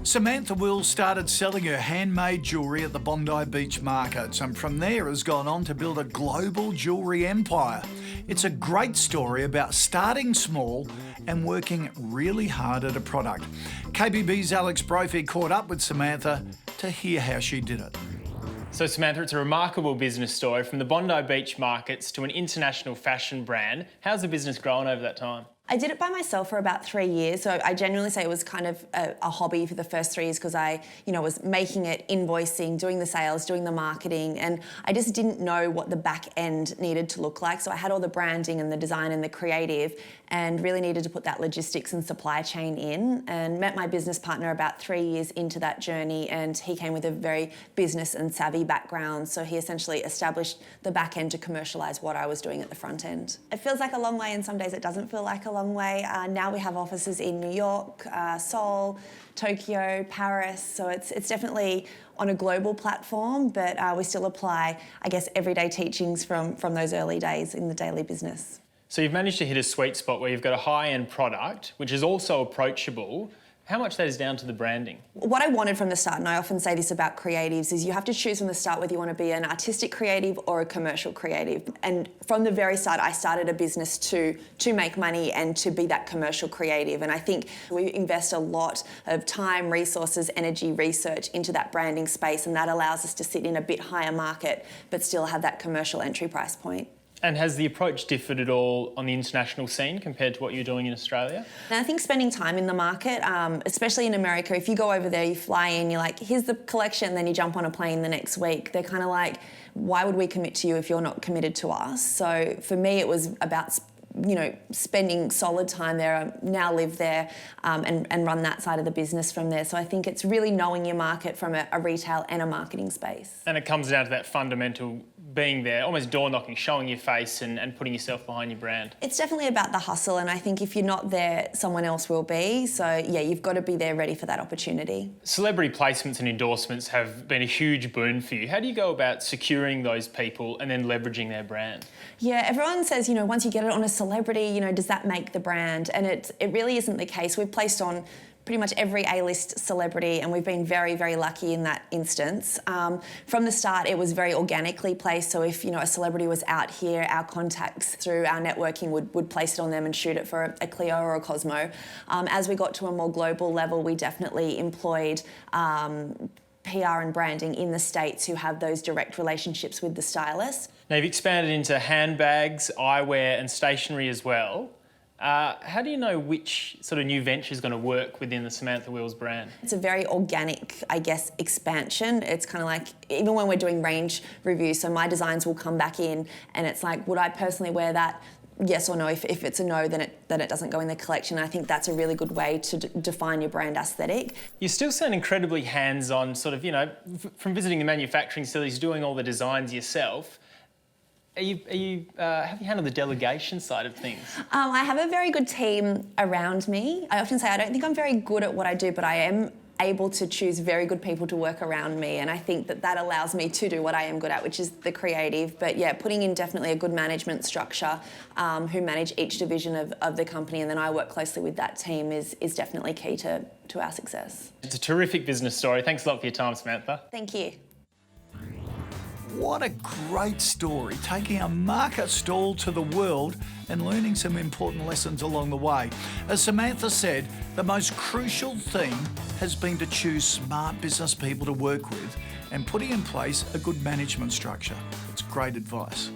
Samantha Wills started selling her handmade jewellery at the Bondi Beach markets, and from there has gone on to build a global jewellery empire. It's a great story about starting small and working really hard at a product. KBB's Alex Brophy caught up with Samantha to hear how she did it. So Samantha, it's a remarkable business story from the Bondi Beach markets to an international fashion brand. How's the business grown over that time? I did it by myself for about 3 years, so I genuinely say it was kind of a hobby for the first 3 years because I, was making it, invoicing, doing the sales, doing the marketing, and I just didn't know what the back end needed to look like. So I had all the branding and the design and the creative and really needed to put that logistics and supply chain in, and met my business partner about 3 years into that journey, and he came with a very business and savvy background, so he essentially established the back end to commercialise what I was doing at the front end. It feels like a long way and some days it doesn't feel like a long way. Now we have offices in New York, Seoul, Tokyo, Paris, so it's definitely on a global platform, but we still apply, I guess, everyday teachings from those early days in the daily business. So you've managed to hit a sweet spot where you've got a high-end product, which is also approachable. How much that is down to the branding? What I wanted from the start, and I often say this about creatives, is you have to choose from the start whether you want to be an artistic creative or a commercial creative. And from the very start, I started a business to make money and to be that commercial creative. And I think we invest a lot of time, resources, energy, research into that branding space, and that allows us to sit in a bit higher market but still have that commercial entry price point. And has the approach differed at all on the international scene compared to what you're doing in Australia? And I think spending time in the market, especially in America, if you go over there, you fly in, you're like, here's the collection, then you jump on a plane the next week. They're kind of like, why would we commit to you if you're not committed to us? So for me, it was about spending solid time there. I now live there and run that side of the business from there. So I think it's really knowing your market from a retail and a marketing space. And it comes down to that fundamental being there, almost door knocking, showing your face and putting yourself behind your brand. It's definitely about the hustle, and I think if you're not there, someone else will be. So yeah, you've got to be there ready for that opportunity. Celebrity placements and endorsements have been a huge boon for you. How do you go about securing those people and then leveraging their brand? Yeah, everyone says, once you get it on a celebrity, does that make the brand? And it really isn't the case. We've placed on pretty much every A-list celebrity, and we've been very, very lucky in that instance. From the start, it was very organically placed, so if a celebrity was out here, our contacts through our networking would place it on them and shoot it for a Clio or a Cosmo. As we got to a more global level, we definitely employed PR and branding in the States who have those direct relationships with the stylists. Now you've expanded into handbags, eyewear and stationery as well. How do you know which sort of new venture is going to work within the Samantha Wills brand? It's a very organic, I guess, expansion. It's kind of like, even when we're doing range reviews, so my designs will come back in and it's like, would I personally wear that? Yes or no. If it's a no, then it doesn't go in the collection. I think that's a really good way to define your brand aesthetic. You still sound incredibly hands-on, sort of, from visiting the manufacturing facilities, doing all the designs yourself. Have you handled the delegation side of things? I have a very good team around me. I often say I don't think I'm very good at what I do, but I am able to choose very good people to work around me, and I think that allows me to do what I am good at, which is the creative. But yeah, putting in definitely a good management structure who manage each division of the company, and then I work closely with that team is definitely key to our success. It's a terrific business story. Thanks a lot for your time, Samantha. Thank you. What a great story, taking a market stall to the world and learning some important lessons along the way. As Samantha said, the most crucial thing has been to choose smart business people to work with and putting in place a good management structure. It's great advice.